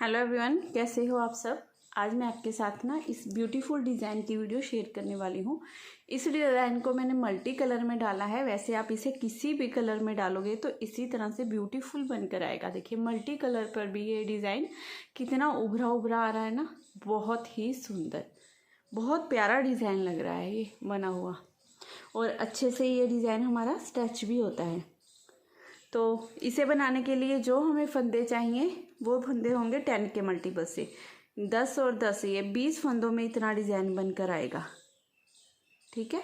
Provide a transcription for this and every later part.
Hello everyone, कैसे हो आप सब। आज मैं आपके साथ ना इस ब्यूटीफुल डिज़ाइन की वीडियो शेयर करने वाली हूँ। इस डिज़ाइन को मैंने मल्टी कलर में डाला है। वैसे आप इसे किसी भी कलर में डालोगे तो इसी तरह से ब्यूटीफुल बनकर आएगा। देखिए मल्टी कलर पर भी ये डिज़ाइन कितना उभरा उभरा आ रहा है ना, बहुत ही सुंदर, बहुत प्यारा डिज़ाइन लग रहा है ये बना हुआ। और अच्छे से ये डिज़ाइन हमारा स्टिच भी होता है। तो इसे बनाने के लिए जो हमें फंदे चाहिए वो फंदे होंगे 10 के मल्टीपल से। 10 और 10 ये 20 फंदों में इतना डिज़ाइन बनकर आएगा। ठीक है,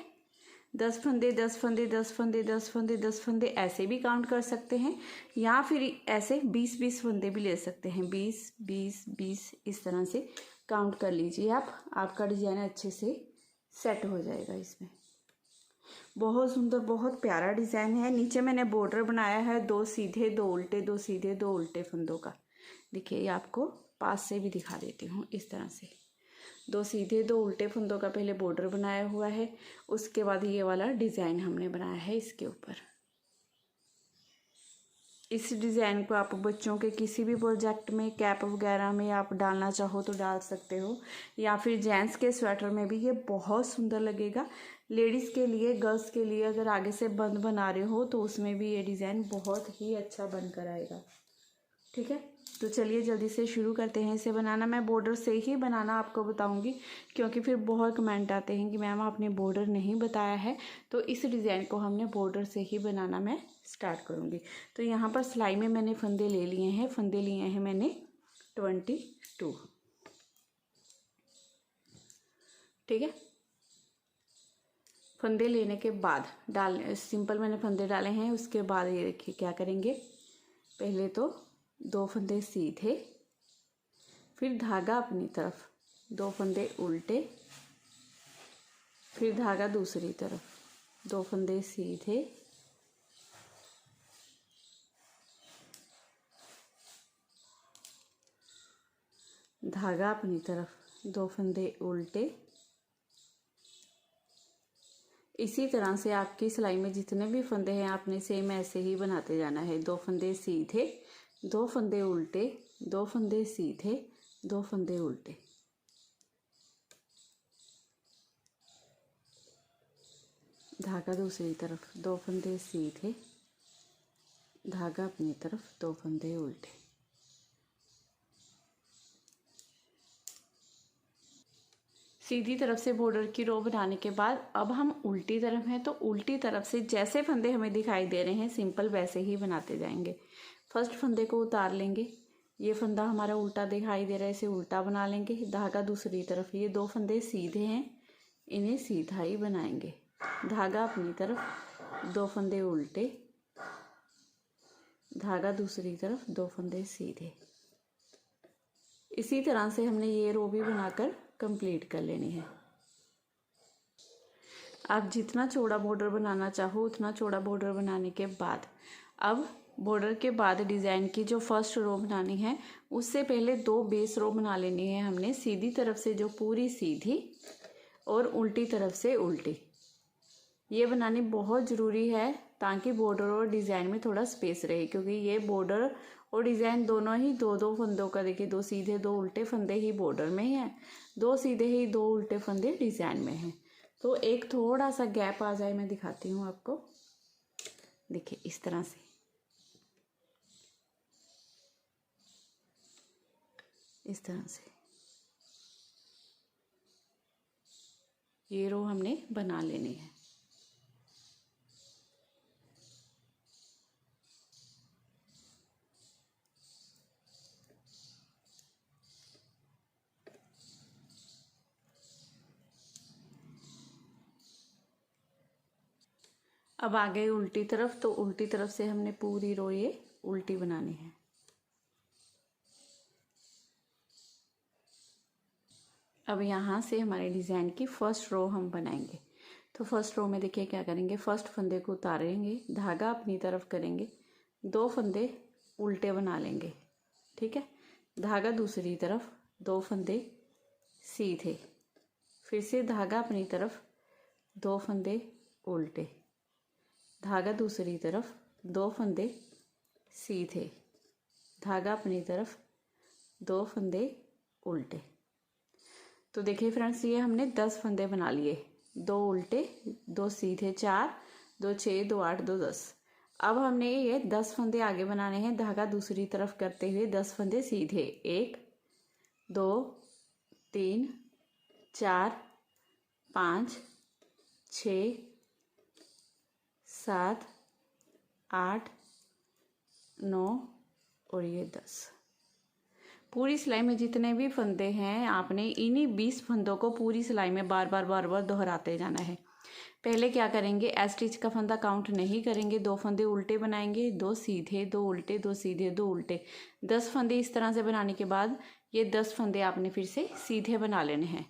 10 फंदे 10 फंदे 10 फंदे 10 फंदे 10 फंदे ऐसे भी काउंट कर सकते हैं, या फिर ऐसे 20-20 फंदे भी ले सकते हैं। 20-20-20 इस तरह से काउंट कर लीजिए आप। आपका डिज़ाइन अच्छे से सेट हो जाएगा इसमें। बहुत सुंदर, बहुत प्यारा डिज़ाइन है। नीचे मैंने बॉर्डर बनाया है 2 सीधे 2 उल्टे, 2 सीधे 2 उल्टे फंदों का। देखिए ये आपको पास से भी दिखा देती हूँ। इस तरह से 2 सीधे 2 उल्टे फंदों का पहले बॉर्डर बनाया हुआ है, उसके बाद ये वाला डिज़ाइन हमने बनाया है इसके ऊपर। इस डिज़ाइन को आप बच्चों के किसी भी प्रोजेक्ट में, कैप वगैरह में आप डालना चाहो तो डाल सकते हो, या फिर जेंट्स के स्वेटर में भी ये बहुत सुंदर लगेगा। लेडीज़ के लिए, गर्ल्स के लिए अगर आगे से बंद बना रहे हो तो उसमें भी ये डिज़ाइन बहुत ही अच्छा बनकर आएगा। ठीक है, तो चलिए जल्दी से शुरू करते हैं इसे बनाना। मैं बॉर्डर से ही बनाना आपको बताऊंगी, क्योंकि फिर बहुत कमेंट आते हैं कि मैम आपने बॉर्डर नहीं बताया है। तो इस डिज़ाइन को हमने बॉर्डर से ही बनाना मैं स्टार्ट करूंगी। तो यहाँ पर सिलाई में मैंने फंदे ले लिए हैं। फंदे लिए हैं मैंने 22। ठीक है, फंदे लेने के बाद सिंपल मैंने फंदे डाले हैं। उसके बाद ये देखिए क्या करेंगे, पहले तो 2 फंदे सीधे, फिर धागा अपनी तरफ, 2 फंदे उल्टे, फिर धागा दूसरी तरफ, 2 फंदे सीधे, धागा अपनी तरफ, 2 फंदे उल्टे। इसी तरह से आपकी सिलाई में जितने भी फंदे हैं आपने सेम ऐसे ही बनाते जाना है। 2 फंदे सीधे, 2 फंदे उल्टे, 2 फंदे सीधे, 2 फंदे उल्टे। धागा दूसरी तरफ, 2 फंदे सीधे, धागा अपनी तरफ, 2 फंदे उल्टे। सीधी तरफ से बॉर्डर की रो बनाने के बाद अब हम उल्टी तरफ हैं, तो उल्टी तरफ से जैसे फंदे हमें दिखाई दे रहे हैं सिंपल वैसे ही बनाते जाएंगे। फर्स्ट फंदे को उतार लेंगे, ये फंदा हमारा उल्टा दिखाई दे रहा है, इसे उल्टा बना लेंगे। धागा दूसरी तरफ, ये 2 फंदे सीधे हैं, इन्हें सीधा ही बनाएंगे। धागा अपनी तरफ, 2 फंदे उल्टे, धागा दूसरी तरफ, 2 फंदे सीधे। इसी तरह से हमने ये रो भी बनाकर कंप्लीट कर लेनी है। आप जितना चौड़ा बॉर्डर बनाना चाहो उतना चौड़ा बॉर्डर बनाने के बाद अब बॉर्डर के बाद डिज़ाइन की जो फर्स्ट रो बनानी है उससे पहले 2 बेस रो बना लेनी है हमने। सीधी तरफ से जो पूरी सीधी और उल्टी तरफ से उल्टी, ये बनानी बहुत ज़रूरी है ताकि बॉर्डर और डिज़ाइन में थोड़ा स्पेस रहे, क्योंकि ये बॉर्डर और डिज़ाइन दोनों ही 2-2 फंदों का, देखिए 2 सीधे 2 उल्टे फंदे ही बॉर्डर में हैं, 2 सीधे ही 2 उल्टे फंदे डिज़ाइन में हैं। तो एक थोड़ा सा गैप आ जाए, मैं दिखाती हूँ आपको। देखिए इस तरह से, इस तरह से ये रो हमने बना लेनी है। अब आ गए उल्टी तरफ, तो उल्टी तरफ से हमने पूरी रो ये उल्टी बनानी है। अब यहाँ से हमारे डिज़ाइन की फर्स्ट रो हम बनाएंगे। तो फर्स्ट रो में देखिए क्या करेंगे, फर्स्ट फंदे को उतारेंगे, धागा अपनी तरफ करेंगे, 2 फंदे उल्टे बना लेंगे। ठीक है, धागा दूसरी तरफ, 2 फंदे सीधे, फिर से धागा अपनी तरफ, 2 फंदे उल्टे, धागा दूसरी तरफ, 2 फंदे सीधे, धागा अपनी तरफ, दो फंदे उल्टे। तो देखिए फ्रेंड्स, ये हमने 10 फंदे बना लिए, 2 उल्टे 2 सीधे 4, 2 6, 2 8, 2 10। अब हमने ये 10 फंदे आगे बनाने हैं, धागा दूसरी तरफ करते हुए 10 फंदे सीधे, 1 2 3 4 5 6 7 8 9 और ये 10। पूरी सिलाई में जितने भी फंदे हैं आपने इन्हीं 20 फंदों को पूरी सिलाई में बार बार दोहराते जाना है। पहले क्या करेंगे, एस स्टिच का फंदा काउंट नहीं करेंगे, 2 फंदे उल्टे बनाएंगे, 2 सीधे 2 उल्टे 2 सीधे 2 उल्टे, 10 फंदे इस तरह से बनाने के बाद ये 10 फंदे आपने फिर से सीधे बना लेने हैं।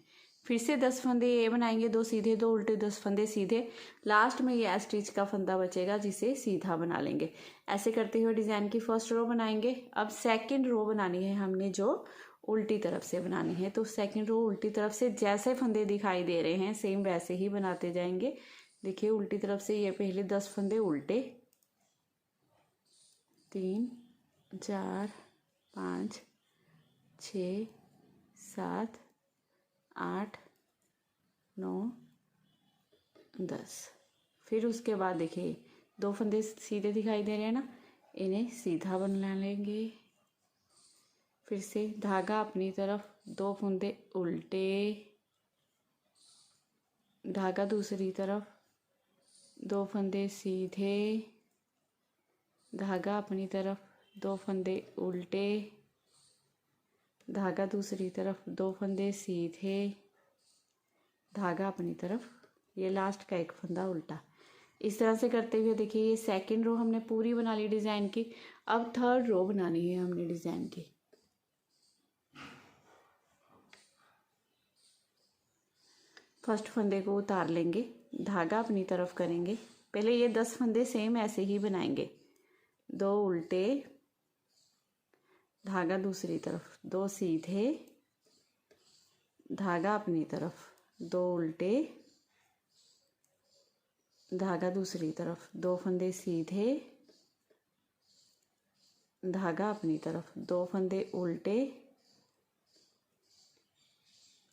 फिर से 10 फंदे ये बनाएंगे, 2 सीधे 2 उल्टे 10 फंदे सीधे, लास्ट में ये एस स्टिच का फंदा बचेगा जिसे सीधा बना लेंगे। ऐसे करते हुए डिज़ाइन की फर्स्ट रो बनाएंगे। अब सेकंड रो बनानी है हमने जो उल्टी तरफ से बनानी है, तो सेकंड रो उल्टी तरफ से जैसे फंदे दिखाई दे रहे हैं सेम वैसे ही बनाते जाएंगे। देखिए उल्टी तरफ से ये पहले 10 फंदे उल्टे, 3 4 5 6 7 8 9 10। फिर उसके बाद देखिए 2 फंदे सीधे दिखाई दे रहे हैं ना, इन्हें सीधा बना लेंगे। फिर से धागा अपनी तरफ, 2 फंदे उल्टे, धागा दूसरी तरफ, 2 फंदे सीधे, धागा अपनी तरफ, 2 फंदे उल्टे, धागा दूसरी तरफ, 2 फंदे सीधे, धागा अपनी तरफ, ये लास्ट का एक फंदा उल्टा। इस तरह से करते हुए देखिए ये सेकंड रो हमने पूरी बना ली डिज़ाइन की। अब थर्ड रो बनानी है हमने डिज़ाइन की। फर्स्ट फंदे को उतार लेंगे, धागा अपनी तरफ करेंगे। पहले ये 10 फंदे सेम ऐसे ही बनाएंगे, 2 उल्टे, धागा दूसरी तरफ, 2 सीधे, धागा अपनी तरफ, 2 उल्टे, धागा दूसरी तरफ, 2 फंदे सीधे, धागा अपनी तरफ, 2 फंदे उल्टे।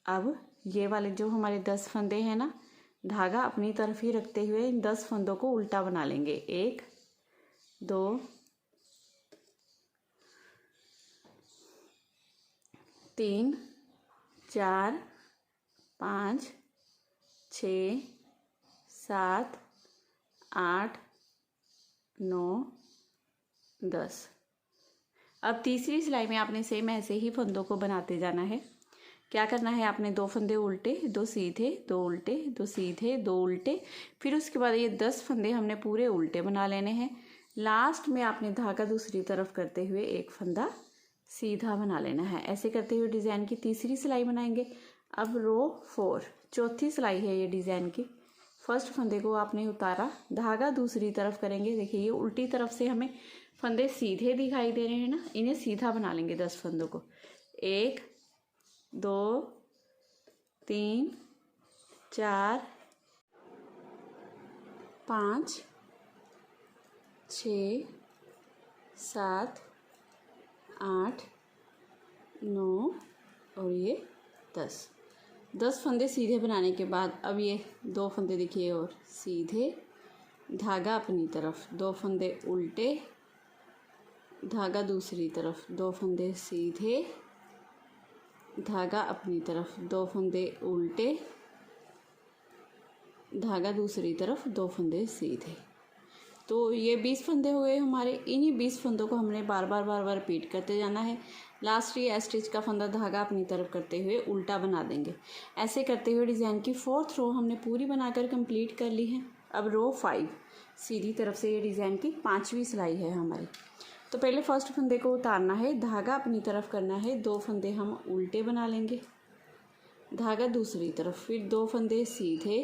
अब ये वाले जो हमारे 10 फंदे हैं ना, धागा अपनी तरफ ही रखते हुए इन 10 फंदों को उल्टा बना लेंगे। 1 2 3 4 5 6 7 8 9 10। अब तीसरी सिलाई में आपने सेम ऐसे ही फंदों को बनाते जाना है। क्या करना है, आपने 2 फंदे उल्टे 2 सीधे 2 उल्टे 2 सीधे 2 उल्टे, फिर उसके बाद ये 10 फंदे हमने पूरे उल्टे बना लेने हैं। लास्ट में आपने धागा दूसरी तरफ करते हुए एक फंदा सीधा बना लेना है। ऐसे करते हुए डिज़ाइन की तीसरी सिलाई बनाएंगे। अब रो 4 चौथी सिलाई है ये डिज़ाइन की। फर्स्ट फंदे को आपने उतारा, धागा दूसरी तरफ करेंगे। देखिए ये उल्टी तरफ से हमें फंदे सीधे दिखाई दे रहे हैं ना, इन्हें सीधा बना लेंगे 10 फंदों को। 1 2 3 4 5 6 7 8 9 और ये 10 फंदे सीधे बनाने के बाद अब ये 2 फंदे देखिए और सीधे, धागा अपनी तरफ, 2 फंदे उल्टे, धागा दूसरी तरफ, 2 फंदे सीधे, धागा अपनी तरफ, 2 फंदे उल्टे, धागा दूसरी तरफ, 2 फंदे सीधे। तो ये 20 फंदे हुए हमारे। इन्हीं 20 फंदों को हमने बार बार रिपीट करते जाना है। लास्ट ये एस स्टिच का फंदा धागा अपनी तरफ करते हुए उल्टा बना देंगे। ऐसे करते हुए डिज़ाइन की 4th रो हमने पूरी बनाकर कंप्लीट कर ली है। अब रो 5 सीधी तरफ से ये डिज़ाइन की 5वीं सिलाई है हमारी। तो पहले फर्स्ट फंदे को उतारना है, धागा अपनी तरफ करना है, 2 फंदे हम उल्टे बना लेंगे, धागा दूसरी तरफ, फिर 2 फंदे सीधे,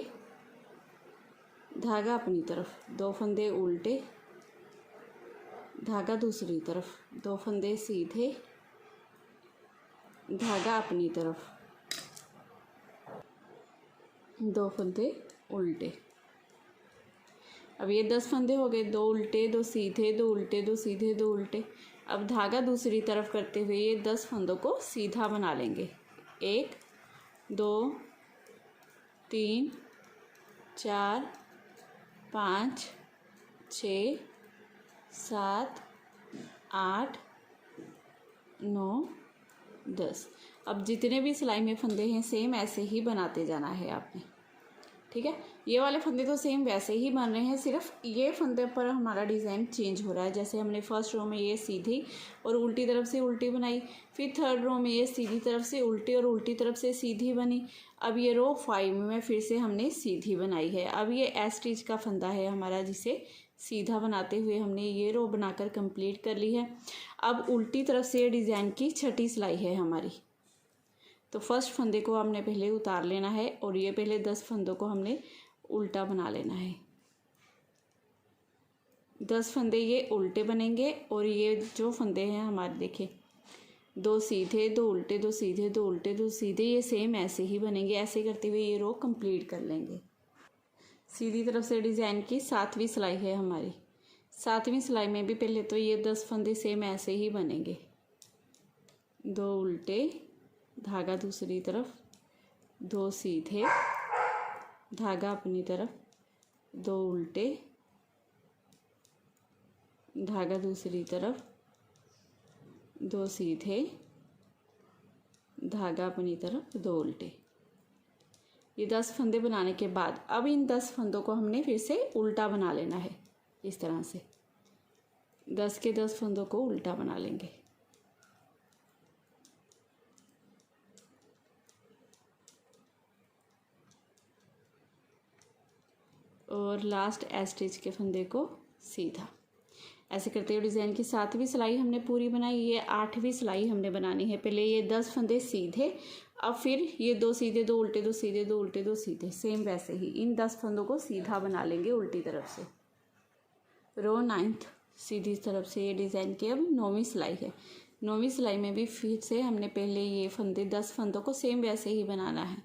धागा अपनी तरफ, 2 फंदे उल्टे, धागा दूसरी तरफ, 2 फंदे सीधे, धागा अपनी तरफ, 2 फंदे उल्टे। अब ये 10 फंदे हो गए, 2 उल्टे 2 सीधे 2 उल्टे 2 सीधे 2 उल्टे। अब धागा दूसरी तरफ करते हुए ये 10 फंदों को सीधा बना लेंगे। 1 2 3 4 5 6 7 8 9 10। अब जितने भी सिलाई में फंदे हैं सेम ऐसे ही बनाते जाना है आपने, ठीक है। ये वाले फंदे तो सेम वैसे ही बन रहे हैं, सिर्फ ये फंदे पर हमारा डिज़ाइन चेंज हो रहा है। जैसे हमने फर्स्ट रो में ये सीधी और उल्टी तरफ से उल्टी बनाई, फिर थर्ड रो में ये सीधी तरफ से उल्टी और उल्टी तरफ से सीधी बनी। अब ये रो 5 में फिर से हमने सीधी बनाई है। अब ये एस स्टिच का फंदा है हमारा, जिसे सीधा बनाते हुए हमने ये रो बनाकर कंप्लीट कर ली है। अब उल्टी तरफ से डिज़ाइन की छठी सिलाई है हमारी। तो फर्स्ट फंदे को हमने पहले उतार लेना है और ये पहले 10 फंदों को हमने उल्टा बना लेना है। 10 फंदे ये उल्टे बनेंगे और ये जो फंदे हैं हमारे देखिए 2 सीधे 2 उल्टे 2 सीधे 2 उल्टे 2 सीधे, ये सेम ऐसे ही बनेंगे। ऐसे करते हुए ये रो कंप्लीट कर लेंगे। सीधी तरफ से डिज़ाइन की 7वीं सिलाई है हमारी। 7वीं सिलाई में भी पहले तो ये 10 फंदे सेम ऐसे ही बनेंगे। 2 उल्टे, धागा दूसरी तरफ, 2 सीधे, धागा अपनी तरफ, 2 उल्टे, धागा दूसरी तरफ, 2 सीधे, धागा अपनी तरफ, 2 उल्टे। ये 10 फंदे बनाने के बाद अब इन 10 फंदों को हमने फिर से उल्टा बना लेना है। इस तरह से 10 के 10 फंदों को उल्टा बना लेंगे। और लास्ट एस स्टिच के फंदे को सीधा। ऐसे करते हुए डिज़ाइन की 7वीं सिलाई हमने पूरी बनाई। ये 8वीं सिलाई हमने बनानी है। पहले ये 10 फंदे सीधे, अब फिर ये 2 सीधे 2 उल्टे 2 सीधे 2 उल्टे 2 सीधे, सेम वैसे ही इन 10 फंदों को सीधा बना लेंगे उल्टी तरफ से। रो 9th सीधी तरफ से ये डिज़ाइन की अब 9वीं सिलाई है। 9वीं सिलाई में भी फिर से हमने पहले ये फंदे 10 फंदों को सेम वैसे ही बनाना है।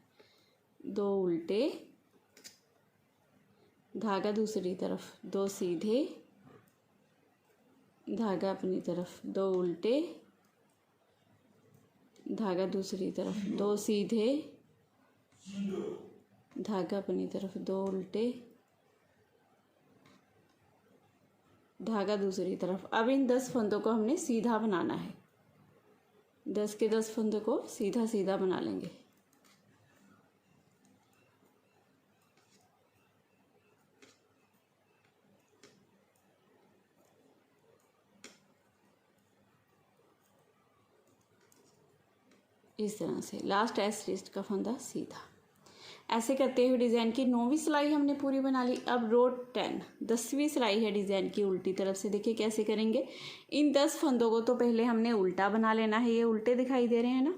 2 उल्टे, धागा दूसरी तरफ, 2 सीधे, धागा अपनी तरफ, 2 उल्टे, धागा दूसरी तरफ, 2 सीधे, धागा अपनी तरफ, 2 उल्टे, धागा दूसरी तरफ। अब इन 10 फंदों को हमने सीधा बनाना है। 10 के 10 फंदों को सीधा सीधा बना लेंगे। इस तरह से लास्ट एस स्टिच का फंदा सीधा। ऐसे करते हुए डिज़ाइन की 9वीं सिलाई हमने पूरी बना ली। अब रो 10 10वीं सिलाई है डिज़ाइन की उल्टी तरफ से। देखिए कैसे करेंगे। इन 10 फंदों को तो पहले हमने उल्टा बना लेना है। ये उल्टे दिखाई दे रहे हैं ना,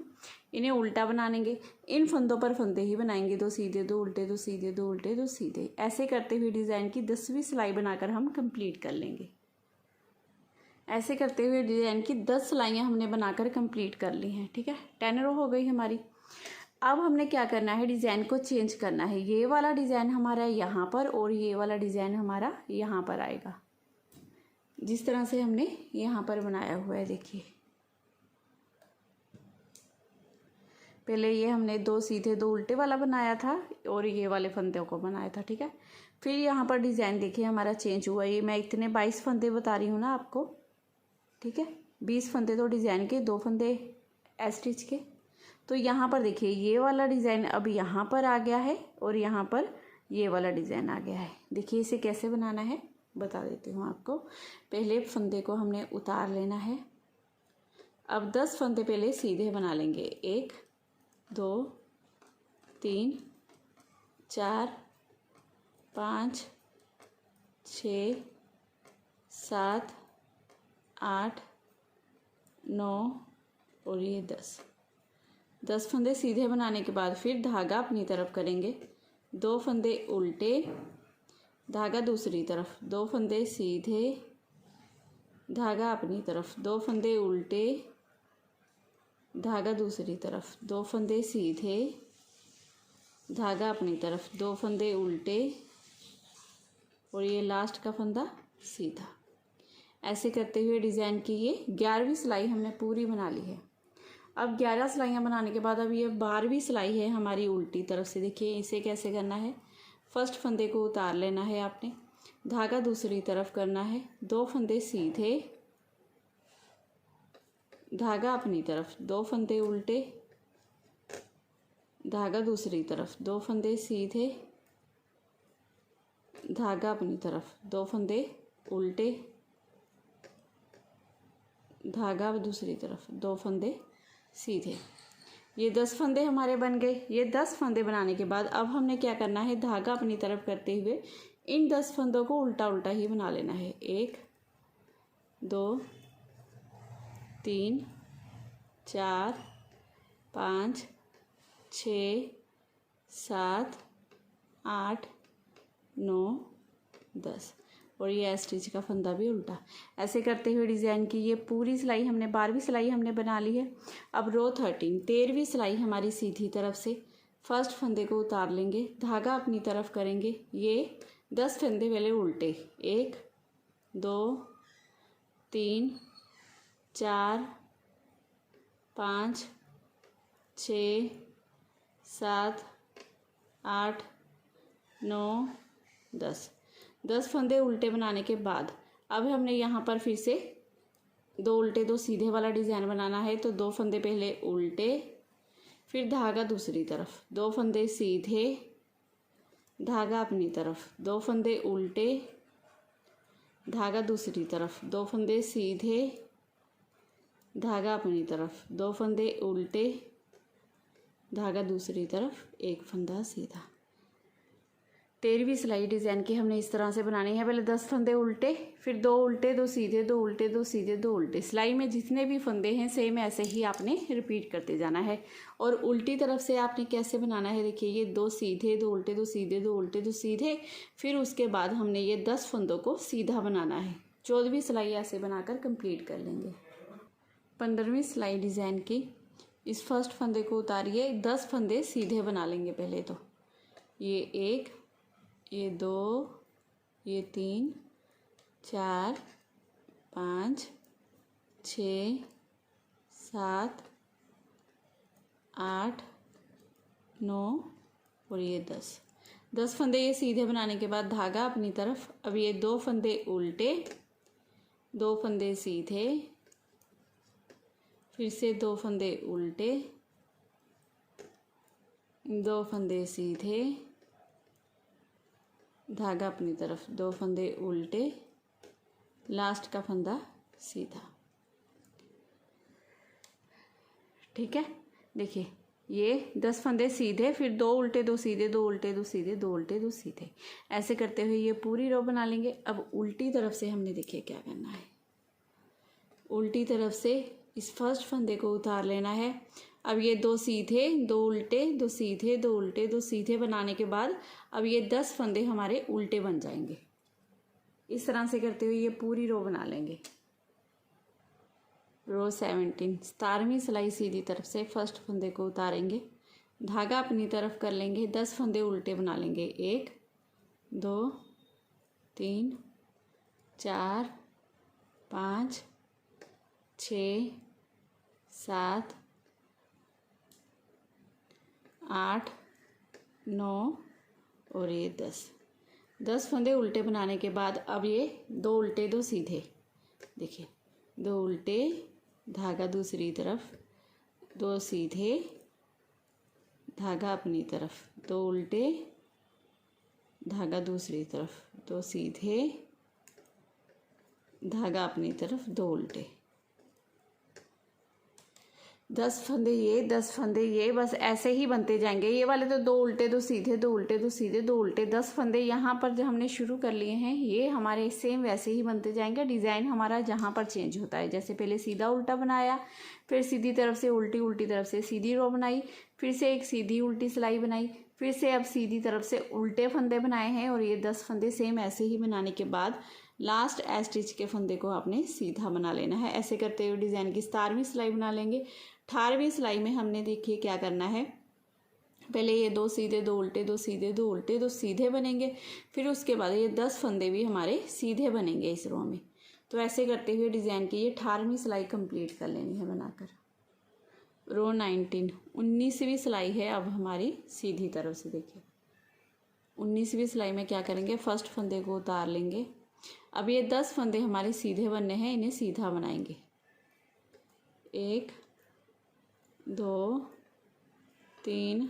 इन्हें उल्टा बनाएंगे। इन फंदों पर फंदे ही बनाएंगे, 2 सीधे 2 उल्टे 2 सीधे 2 उल्टे 2 सीधे। ऐसे करते हुए डिज़ाइन की 10वीं सिलाई बनाकर हम कंप्लीट कर लेंगे। ऐसे करते हुए डिज़ाइन की 10 सिलाइयाँ हमने बनाकर कंप्लीट कर ली हैं, ठीक है। 10 रो हो गई हमारी। अब हमने क्या करना है, डिज़ाइन को चेंज करना है। ये वाला डिज़ाइन हमारा यहाँ पर और ये वाला डिज़ाइन हमारा यहाँ पर आएगा, जिस तरह से हमने यहाँ पर बनाया हुआ है। देखिए पहले ये हमने 2 सीधे 2 उल्टे वाला बनाया था और ये वाले फंदों को बनाया था, ठीक है। फिर यहाँ पर डिज़ाइन देखिए हमारा चेंज हुआ। ये मैं इतने 22 फंदे बता रही हूँ ना आपको, ठीक है। 20 फंदे तो डिज़ाइन के, 2 फंदे एस स्टिच के। तो यहाँ पर देखिए ये वाला डिज़ाइन अब यहाँ पर आ गया है और यहाँ पर ये वाला डिज़ाइन आ गया है। देखिए इसे कैसे बनाना है बता देती हूँ आपको। पहले फंदे को हमने उतार लेना है। अब 10 फंदे पहले सीधे बना लेंगे। 1 2 3 4 5 6 7 8 9 और ये 10 फंदे सीधे बनाने के बाद फिर धागा अपनी तरफ करेंगे। 2 फंदे उल्टे, धागा दूसरी तरफ, 2 फंदे सीधे, धागा अपनी तरफ, 2 फंदे उल्टे, धागा दूसरी तरफ, 2 फंदे सीधे, धागा अपनी तरफ, 2 फंदे उल्टे और ये लास्ट का फंदा सीधा। ऐसे करते हुए डिज़ाइन की ये 11वीं सिलाई हमने पूरी बना ली है। अब 11 सिलाइयाँ बनाने के बाद अब ये 12वीं सिलाई है हमारी उल्टी तरफ से। देखिए इसे कैसे करना है, फर्स्ट फंदे को उतार लेना है आपने, धागा दूसरी तरफ करना है, 2 फंदे सीधे, धागा अपनी तरफ, 2 फंदे उल्टे, धागा दूसरी तरफ, 2 फंदे सीधे, धागा अपनी तरफ, 2 फंदे उल्टे, धागा दूसरी तरफ, 2 फंदे सीधे। ये 10 फंदे हमारे बन गए। ये 10 फंदे बनाने के बाद अब हमने क्या करना है, धागा अपनी तरफ करते हुए इन 10 फंदों को उल्टा उल्टा ही बना लेना है। 1 2 3 4 5 6 7 8 9 10 और ये स्टिच का फंदा भी उल्टा। ऐसे करते हुए डिज़ाइन की ये पूरी सिलाई हमने 12वीं सिलाई हमने बना ली है। अब रो 13 13वीं सिलाई हमारी सीधी तरफ से फर्स्ट फंदे को उतार लेंगे, धागा अपनी तरफ करेंगे, ये 10 फंदे पहले उल्टे, 1 2 3 4 5 6 7 8 9 10 फंदे उल्टे बनाने के बाद अब हमने यहाँ पर फिर से 2 उल्टे 2 सीधे वाला डिज़ाइन बनाना है। तो 2 फंदे पहले उल्टे, फिर धागा दूसरी तरफ, 2 फंदे सीधे, धागा अपनी तरफ, 2 फंदे उल्टे, धागा दूसरी तरफ, 2 फंदे सीधे, धागा अपनी तरफ, 2 फंदे उल्टे, धागा दूसरी तरफ, 1 फंदा सीधा। 13वीं सिलाई डिज़ाइन की हमने इस तरह से बनानी है। पहले 10 फंदे उल्टे, फिर 2 उल्टे 2 सीधे, 2 उल्टे 2 सीधे, 2 उल्टे। सिलाई में जितने भी फंदे हैं सेम ऐसे ही आपने रिपीट करते जाना है। और उल्टी तरफ से आपने कैसे बनाना है, देखिए ये 2 सीधे 2 उल्टे 2 सीधे 2 उल्टे 2 सीधे, फिर उसके बाद हमने ये 10 फंदों को सीधा बनाना है। 14वीं सिलाई ऐसे बनाकर कंप्लीट कर लेंगे। 15वीं सिलाई डिज़ाइन की इस फर्स्ट फंदे को उतारिए, 10 फंदे सीधे बना लेंगे पहले। तो ये 1, ये 2, ये 3 4 5 6 7 8 9 और ये 10 फंदे ये सीधे बनाने के बाद धागा अपनी तरफ। अब ये 2 फंदे उल्टे, 2 फंदे सीधे, फिर से 2 फंदे उल्टे, 2 फंदे सीधे, धागा अपनी तरफ, 2 फंदे उल्टे, लास्ट का फंदा सीधा। ठीक है, देखिए ये 10 फंदे सीधे, फिर 2 उल्टे 2 सीधे, 2 उल्टे 2 सीधे, 2 उल्टे 2 सीधे, ऐसे करते हुए ये पूरी रो बना लेंगे। अब उल्टी तरफ से हमने देखिए क्या करना है, उल्टी तरफ से इस फर्स्ट फंदे को उतार लेना है। अब ये 2 सीधे 2 उल्टे 2 सीधे 2 उल्टे 2 सीधे बनाने के बाद अब ये 10 फंदे हमारे उल्टे बन जाएंगे। इस तरह से करते हुए ये पूरी रो बना लेंगे। रो 17 17वीं सिलाई सीधी तरफ से फर्स्ट फंदे को उतारेंगे, धागा अपनी तरफ कर लेंगे, 10 फंदे उल्टे बना लेंगे। 1 2 3 4 5 6 7 8 9 और ये 10 फंदे उल्टे बनाने के बाद अब ये 2 उल्टे 2 सीधे, देखिए 2 उल्टे, धागा दूसरी तरफ, 2 सीधे, धागा अपनी तरफ, 2 उल्टे, धागा दूसरी तरफ, 2 सीधे, धागा अपनी तरफ, 2 उल्टे। 10 फंदे ये 10 फंदे ये, बस ऐसे ही बनते जाएंगे। ये वाले तो 2 उल्टे 2 सीधे, 2 उल्टे 2 सीधे, 2 उल्टे, 10 फंदे यहाँ पर जो हमने शुरू कर लिए हैं ये हमारे सेम वैसे ही बनते जाएंगे। डिज़ाइन हमारा जहाँ पर चेंज होता है, जैसे पहले सीधा उल्टा बनाया, फिर सीधी तरफ से उल्टी, उल्टी तरफ से सीधी रो बनाई, फिर से एक सीधी उल्टी सिलाई बनाई, फिर से अब सीधी तरफ से उल्टे फंदे बनाए हैं। और ये 10 फंदे सेम ऐसे ही बनाने के बाद लास्ट स्टिच के फंदे को आपने सीधा बना लेना है। ऐसे करते हुए डिज़ाइन की 17वीं सिलाई बना लेंगे। 18वीं सिलाई में हमने देखिए क्या करना है, पहले ये 2 सीधे 2 उल्टे 2 सीधे 2 उल्टे 2 सीधे बनेंगे, फिर उसके बाद ये 10 फंदे भी हमारे सीधे बनेंगे इस रो में। तो ऐसे करते हुए डिज़ाइन की ये 18वीं सिलाई कंप्लीट कर लेनी है बनाकर। रो 19, 19वीं सिलाई है अब हमारी सीधी तरफ से। देखिए 19वीं सिलाई में क्या करेंगे, फर्स्ट फंदे को उतार लेंगे। अब ये 10 फंदे हमारे सीधे बनने हैं, इन्हें सीधा बनाएंगे। 1 2 3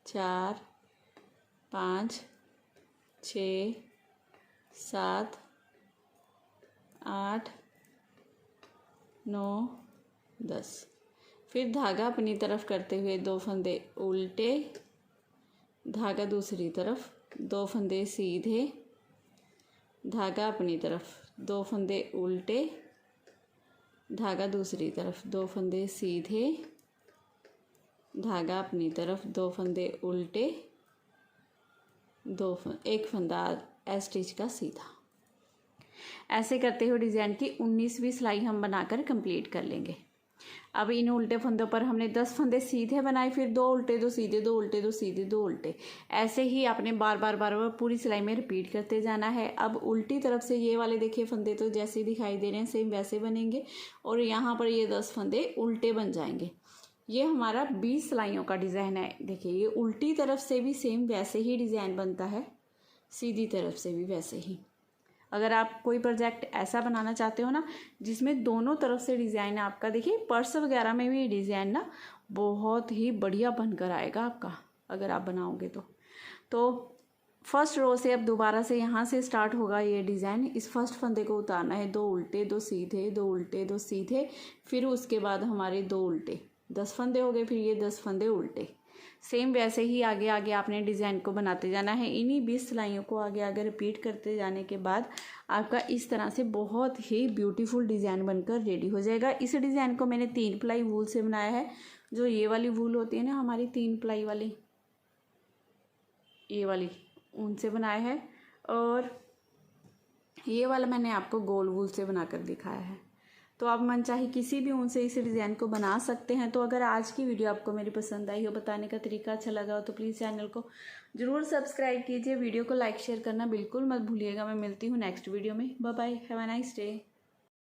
4 5 6 7 8 9 10। फिर धागा अपनी तरफ करते हुए 2 फंदे उल्टे, धागा दूसरी तरफ, 2 फंदे सीधे, धागा अपनी तरफ, 2 फंदे उल्टे, धागा दूसरी तरफ, 2 फंदे सीधे, धागा अपनी तरफ, 2 फंदे उल्टे, एक फंदा स्टिच का सीधा। ऐसे करते हुए डिज़ाइन की 19वीं सिलाई हम बनाकर कंप्लीट कर लेंगे। अब इन उल्टे फंदों पर हमने 10 फंदे सीधे बनाए, फिर 2 उल्टे 2 सीधे, 2 उल्टे 2 सीधे, 2 उल्टे। ऐसे ही आपने बार बार पूरी सिलाई में रिपीट करते जाना है। अब उल्टी तरफ से ये वाले देखिए फंदे तो जैसे दिखाई दे रहे हैं सेम वैसे बनेंगे, और यहाँ पर ये 10 फंदे उल्टे बन जाएंगे। ये हमारा 20 सिलाइयों का डिज़ाइन है। देखिए ये उल्टी तरफ से भी सेम वैसे ही डिज़ाइन बनता है, सीधी तरफ से भी वैसे ही। अगर आप कोई प्रोजेक्ट ऐसा बनाना चाहते हो ना जिसमें दोनों तरफ से डिज़ाइन आपका, देखिए पर्स वगैरह में भी डिज़ाइन ना बहुत ही बढ़िया बनकर आएगा आपका अगर आप बनाओगे तो फर्स्ट रो से अब दोबारा से यहाँ से स्टार्ट होगा ये डिज़ाइन। इस फर्स्ट फंदे को उतारना है, 2 उल्टे 2 सीधे, 2 उल्टे 2 सीधे, फिर उसके बाद हमारे 2 उल्टे, 10 फंदे हो गए, फिर ये 10 फंदे उल्टे। सेम वैसे ही आगे आगे आपने डिज़ाइन को बनाते जाना है। इन्हीं 20 सिलाइयों को आगे आगे रिपीट करते जाने के बाद आपका इस तरह से बहुत ही ब्यूटीफुल डिज़ाइन बनकर रेडी हो जाएगा। इस डिज़ाइन को मैंने 3 प्लाई वूल से बनाया है। जो ये वाली वूल होती है ना हमारी 3 प्लाई वाली, ये वाली, उनसे बनाया है, और ये वाला मैंने आपको गोल वूल से बनाकर दिखाया है। तो आप मनचाहे किसी भी ऊन से इस डिज़ाइन को बना सकते हैं। तो अगर आज की वीडियो आपको मेरी पसंद आई हो, बताने का तरीका अच्छा लगा हो, तो प्लीज़ चैनल को ज़रूर सब्सक्राइब कीजिए। वीडियो को लाइक शेयर करना बिल्कुल मत भूलिएगा। मैं मिलती हूँ नेक्स्ट वीडियो में। Bye bye, have a nice day.